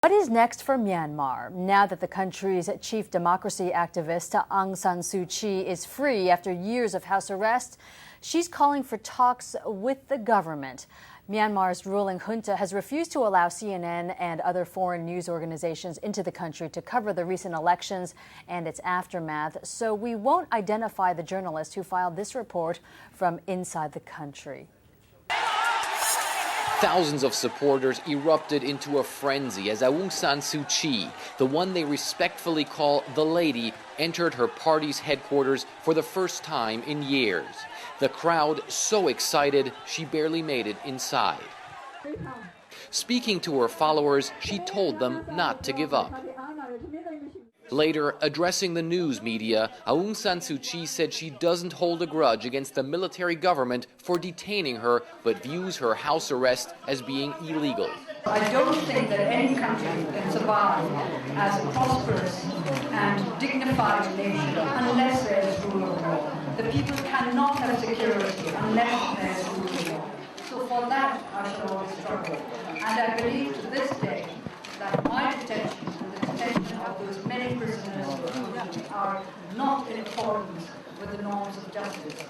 What is next for Myanmar now that the country's chief democracy activist Aung San Suu Kyi is free after years of house arrest? She's calling for talks with the government. Myanmar's ruling junta has refused to allow CNN and other foreign news organizations into the country to cover the recent elections and its aftermath, so we won't identify the journalist who filed this report from inside the country. Thousands of supporters erupted into a frenzy as Aung San Suu Kyi, the one they respectfully call the lady, entered her party's headquarters for the first time in years. The crowd so excited she barely made it inside. Speaking to her followers, she told them not to give up. Later, addressing the news media, Aung San Suu Kyi said she doesn't hold a grudge against the military government for detaining her, but views her house arrest as being illegal. I don't think that any country can survive as a prosperous and dignified nation unless there is rule of law. The people cannot have security unless there is rule of law. So for that, I shall always struggle. And I believe to this day that my detention and the detention of those many prisoners are not in accordance with the norms of justice.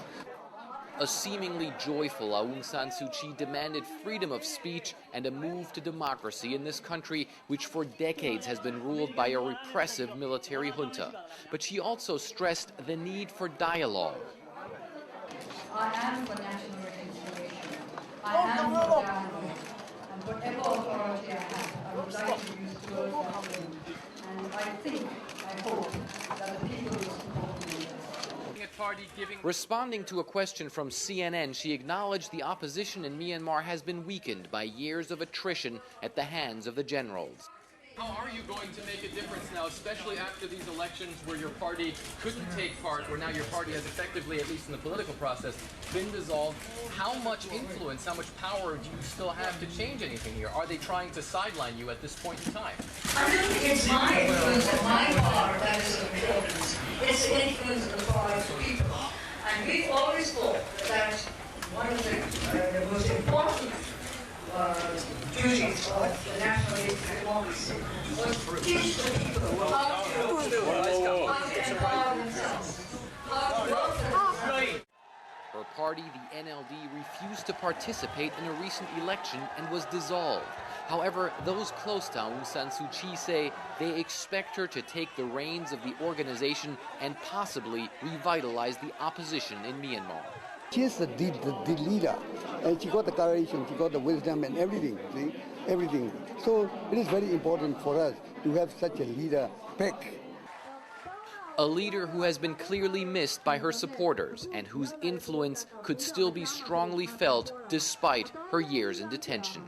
A seemingly joyful Aung San Suu Kyi demanded freedom of speech and a move to democracy in this country, which for decades has been ruled by a repressive military junta. But she also stressed the need for dialogue. I am for national reconciliation. I am for dialogue. And whatever authority I have, I would like to use towards that end. And I hope that the people will support me. Responding to a question from CNN, she acknowledged the opposition in Myanmar has been weakened by years of attrition at the hands of the generals. How are you going to make a difference now, especially after these elections where your party couldn't take part, where now your party has effectively, at least in the political process, been dissolved? How much influence, how much power do you still have to change anything here? Are they trying to sideline you at this point in time? I don't think it's my influence and my power that is of importance. It's the influence of the power of people. And we've always thought that one of the most important duties of the national democracy was to teach the people how to empower themselves, how to love themselves. Her party, the NLD, refused to participate in a recent election and was dissolved. However, those close to Aung San Suu Kyi say they expect her to take the reins of the organization and possibly revitalize the opposition in Myanmar. She is the leader, and she got the courage and she got the wisdom and everything, see, everything. So it is very important for us to have such a leader back. A leader who has been clearly missed by her supporters and whose influence could still be strongly felt despite her years in detention.